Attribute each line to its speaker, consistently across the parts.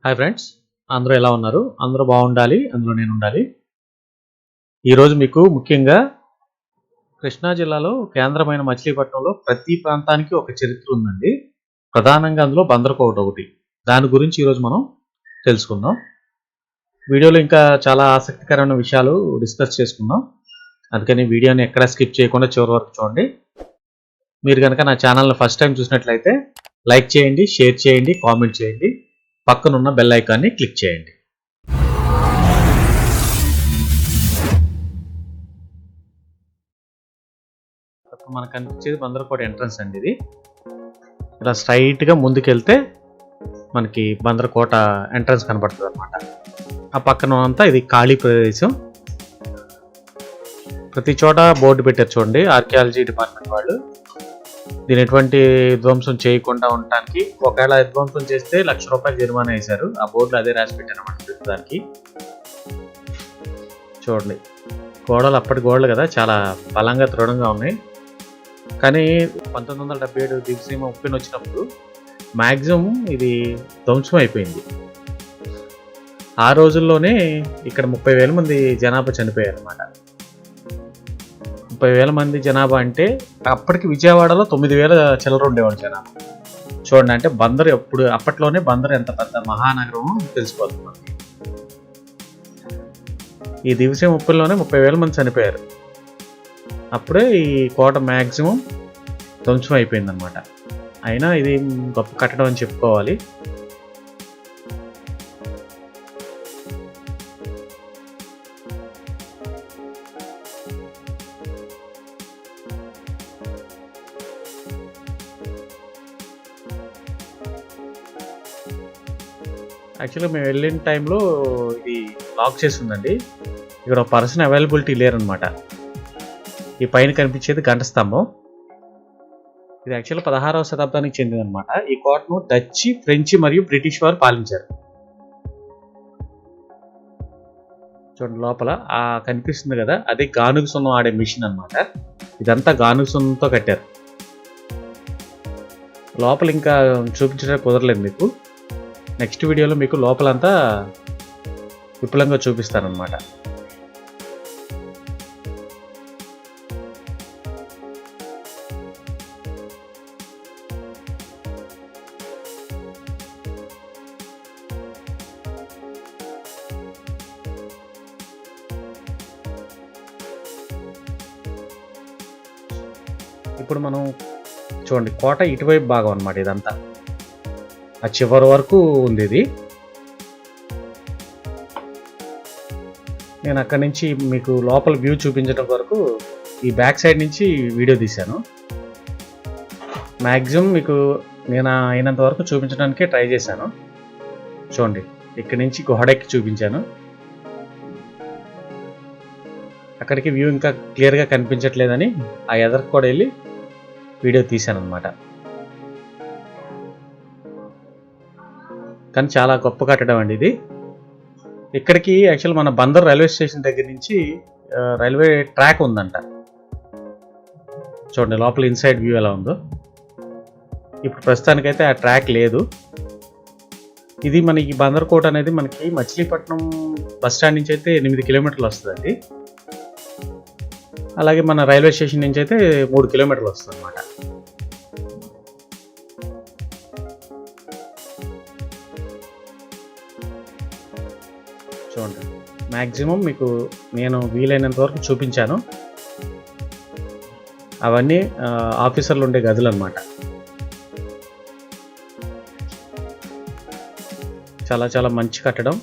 Speaker 1: Hi friends, అందరూ ఎలా ఉన్నారు? అందరూ బాగుండాలి, అందులో నేను ఉండాలి. ఈరోజు మీకు ముఖ్యంగా కృష్ణా జిల్లాలో కేంద్రమైన మచిలీపట్నంలో ప్రతి ప్రాంతానికి ఒక చరిత్ర ఉందండి. ప్రధానంగా అందులో బందర్ కోట ఒకటి. దాని గురించి ఈరోజు మనం తెలుసుకుందాం. వీడియోలో ఇంకా చాలా ఆసక్తికరమైన విషయాలు డిస్కస్ చేసుకుందాం. అందుకని వీడియోని ఎక్కడా స్కిప్ చేయకుండా చివరి వరకు చూడండి. మీరు కనుక నా ఛానల్ని ఫస్ట్ టైం చూసినట్లయితే లైక్ చేయండి, షేర్ చేయండి, కామెంట్ చేయండి, పక్కనున్న బెల్ ఐకాన్ని క్లిక్ చేయండి. మనకు కనిపించేది బందర్ కోట ఎంట్రన్స్ అండి. ఇది ఇలా స్ట్రైట్గా ముందుకెళ్తే మనకి బందర్ కోట ఎంట్రన్స్ కనబడుతుంది అనమాట. ఆ పక్కన అంతా ఇది ఖాళీ ప్రదేశం. ప్రతి చోట బోర్డు పెట్టారు చూడండి, ఆర్కియాలజీ డిపార్ట్మెంట్ వాళ్ళు. దీని ఎటువంటి ధ్వంసం చేయకుండా ఉండటానికి, ఒకవేళ ధ్వంసం చేస్తే ₹1,00,000 జరిమానా వేశారు. ఆ బోర్డులో అదే రాసి పెట్టారు అన్నమాట దానికి. చూడండి, గోడలు అప్పటి గోడలు కదా, చాలా బలంగా దృఢంగా ఉన్నాయి. కానీ 1977 దివిసీమ ఉప్పెన వచ్చినప్పుడు మ్యాక్సిమం ఇది ధ్వంసం అయిపోయింది. ఆ రోజుల్లోనే ఇక్కడ 30,000 మంది జనాభా చనిపోయారు అన్నమాట. 30,000 మంది జనాభా అంటే అప్పటికి విజయవాడలో 9,000 చిల్లర ఉండేవాడు జనాభా. చూడండి, అంటే బందర్ అప్పట్లోనే బందర్ ఎంత పెద్ద మహానగరం తెలిసిపోతుంది మనకి. ఈ దివిసీమ ఉప్పెనలోనే 30,000 మంది చనిపోయారు. అప్పుడే ఈ కోట మ్యాక్సిమం ధ్వంసం అయిపోయింది అనమాట. అయినా ఇది గొప్ప కట్టడం అని చెప్పుకోవాలి. యాక్చువల్గా మేము వెళ్ళిన టైంలో ఇది లాక్ చేసి ఉందండి. ఇక్కడ ఒక పర్సన్ అవైలబిలిటీ లేరనమాట. ఈ పైన కనిపించేది గంట స్తంభం. ఇది యాక్చువల్గా 16వ శతాబ్దానికి చెందిందనమాట. ఈ కోటను డచ్, ఫ్రెంచ్ మరియు బ్రిటిష్ వారు పాలించారు. చూడండి, లోపల ఆ కనిపిస్తుంది కదా, అది గానుగ సున్నం ఆడే మిషన్ అనమాట. ఇదంతా గానుగ సున్నంతో కట్టారు. లోపల ఇంకా చూపించడానికి కుదరలేదు మీకు. నెక్స్ట్ వీడియోలో మీకు లోపలంతా విపులంగా చూపిస్తానన్నమాట. ఇప్పుడు మనం చూడండి, కోట ఇటువైపు భాగం అన్నమాట. ఇదంతా ఆ చివరి వరకు ఉంది. ఇది నేను అక్కడి నుంచి మీకు లోపల వ్యూ చూపించడం వరకు ఈ బ్యాక్ సైడ్ నుంచి వీడియో తీశాను. మ్యాక్సిమం మీకు నేను అయినంత వరకు చూపించడానికే ట్రై చేశాను. చూడండి, ఇక్కడి నుంచి గోడెక్కి చూపించాను. అక్కడికి వ్యూ ఇంకా క్లియర్గా కనిపించట్లేదని ఆ ఎదరికి కూడా వెళ్ళి వీడియో తీశాను అనమాట. కానీ చాలా గొప్ప కట్టడం అండి ఇది. ఇక్కడికి యాక్చువల్ మన బందర్ రైల్వే స్టేషన్ దగ్గర నుంచి రైల్వే ట్రాక్ ఉందంట. చూడండి లోపల ఇన్సైడ్ వ్యూ ఎలా ఉందో. ఇప్పుడు ప్రస్తుతానికైతే ఆ ట్రాక్ లేదు. ఇది మనకి బందర్ కోట అనేది మనకి మచిలీపట్నం బస్ స్టాండ్ నుంచి అయితే 8 కిలోమీటర్లు వస్తుందండి. అలాగే మన రైల్వే స్టేషన్ నుంచి అయితే 3 కిలోమీటర్లు వస్తుంది అన్నమాట. చూడండి, మ్యాక్సిమం మీకు నేను వీలైనంత వరకు చూపించాను. అవన్నీ ఆఫీసర్లు ఉండే గదులు అన్నమాట. చాలా చాలా మంచి కట్టడం.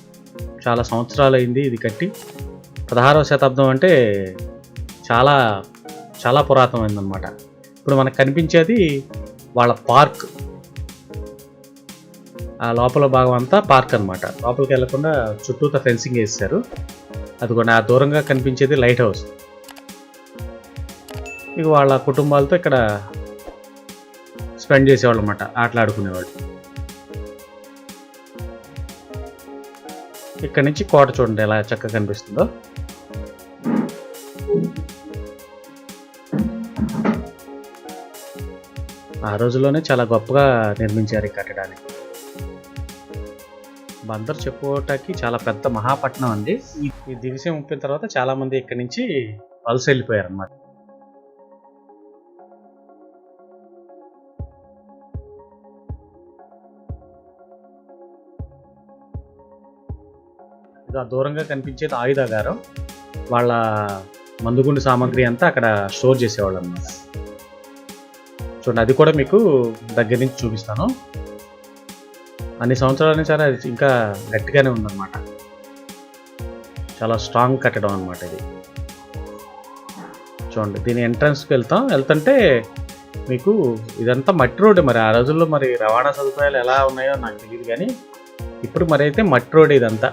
Speaker 1: చాలా సంవత్సరాలు అయింది ఇది కట్టి. 16వ శతాబ్దం అంటే చాలా చాలా పురాతనమైందన్నమాట. ఇప్పుడు మనకు కనిపించేది వాళ్ళ పార్క్. ఆ లోపల భాగం అంతా పార్క్ అనమాట. లోపలికి వెళ్లకుండా చుట్టూతో ఫెన్సింగ్ వేస్తారు. అదిగోండి, ఆ దూరంగా కనిపించేది లైట్ హౌస్. ఇక వాళ్ళ కుటుంబాలతో ఇక్కడ స్పెండ్ చేసేవాళ్ళు అనమాట, ఆటలాడుకునేవాళ్ళు. ఇక్కడ నుంచి కోట చూడండి ఎలా చక్కగా కనిపిస్తుందో. ఆ రోజుల్లోనే చాలా గొప్పగా నిర్మించారు ఈ కట్టడాన్ని. బందర్ చెప్పుకోవటానికి చాలా పెద్ద మహాపట్నం అండి. ఈ దివిసీమ ముప్పిన తర్వాత చాలా మంది ఇక్కడి నుంచి వలస వెళ్ళిపోయారు అన్నమాట. ఇక దూరంగా కనిపించేది ఆయుధాగారం. వాళ్ళ మందుగుండు సామాగ్రి అంతా అక్కడ స్టోర్ చేసేవాళ్ళు అన్నమాట. చూడండి, అది కూడా మీకు దగ్గర నుంచి చూపిస్తాను. అన్ని సంవత్సరాల సరే అది ఇంకా గట్టిగానే ఉందన్నమాట. చాలా స్ట్రాంగ్ కట్టడం అనమాట ఇది. చూడండి, దీని ఎంట్రన్స్కి వెళ్తుంటే మీకు ఇదంతా మట్టి రోడ్డు. మరి ఆ రోజుల్లో మరి రవాణా సదుపాయాలు ఎలా ఉన్నాయో నాకు తెలియదు, కానీ ఇప్పుడు మరి అయితే మట్టి రోడ్ ఇదంతా.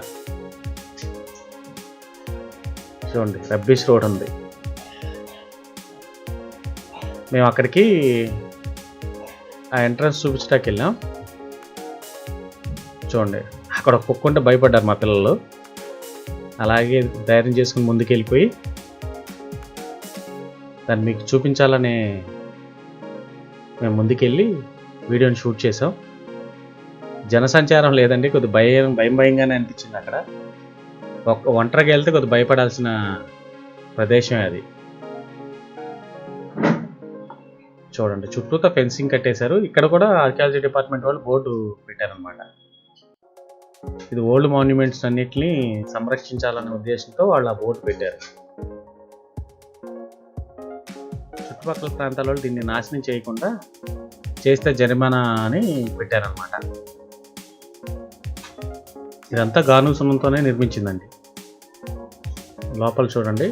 Speaker 1: చూడండి, రబ్బీష్ రోడ్ ఉంది. మేము అక్కడికి ఆ ఎంట్రన్స్ చూపించడానికి వెళ్ళాం. చూడండి, అక్కడ కుక్కుంటే భయపడ్డారు మా పిల్లలు. అలాగే ధైర్యం చేసుకుని ముందుకు వెళ్ళిపోయి దాన్ని మీకు చూపించాలని మేము ముందుకెళ్ళి వీడియోని షూట్ చేసాం. జనసంచారం లేదండి, కొద్దిగా భయంగానే అనిపించింది అక్కడ. ఒంటరిగా వెళ్తే కొద్దిగా భయపడాల్సిన ప్రదేశమే అది. చూడండి, చుట్టూతో ఫెన్సింగ్ కట్టేశారు. ఇక్కడ కూడా ఆర్కియాలజీ డిపార్ట్మెంట్ వాళ్ళు బోర్డు పెట్టారనమాట. ఇది ఓల్డ్ మాన్యుమెంట్స్ అన్నిటిని సంరక్షించాలనే ఉద్దేశంతో వాళ్ళు ఆ బోర్డు పెట్టారు. చుట్టుపక్కల ప్రాంతాల్లో దీన్ని నాశనం చేయకుండా చేస్తే జరిమానా అని పెట్టారనమాట. ఇదంతా గాను సున్నంతోనే నిర్మించిందండి. లోపల చూడండి,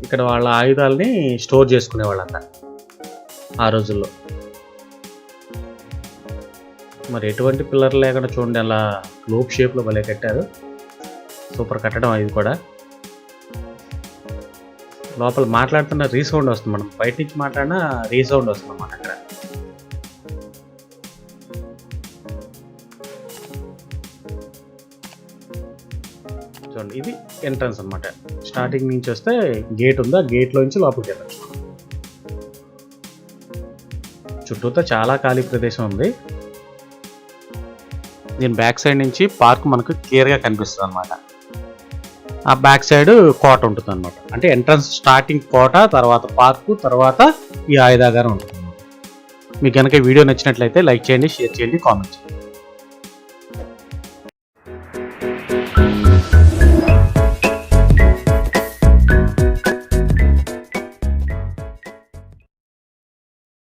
Speaker 1: ఇక్కడ వాళ్ళ ఆయుధాలని స్టోర్ చేసుకునేవాళ్ళంతా ఆ రోజుల్లో. మరి ఎటువంటి పిల్లర్ లేకుండా చూడండి, అలా గ్లోబ్ షేప్లో భలే కట్టారు. సూపర్ కట్టడం ఇది కూడా. లోపల మాట్లాడుతున్న రీసౌండ్ వస్తుంది, మనం బయట నుంచి మాట్లాడినా రీసౌండ్ వస్తుంది అన్నమాట అక్కడ. చూడండి, ఇది ఎంట్రన్స్ అనమాట. స్టార్టింగ్ నుంచి వస్తే గేట్ ఉంది, ఆ గేట్లో నుంచి లోపలికి వెళ్ళచ్చు. చుట్టూతో చాలా ఖాళీ ప్రదేశం ఉంది. దీని బ్యాక్ సైడ్ నుంచి పార్క్ మనకు క్లియర్గా కనిపిస్తుంది అనమాట. ఆ బ్యాక్ సైడ్ కోట ఉంటుంది అనమాట. అంటే ఎంట్రన్స్ స్టార్టింగ్ కోట, తర్వాత పార్కు, తర్వాత ఈ ఆయుధాగారం ఉంటుంది. మీకు కనుక వీడియో నచ్చినట్లయితే లైక్ చేయండి, షేర్ చేయండి, కామెంట్ చేయండి.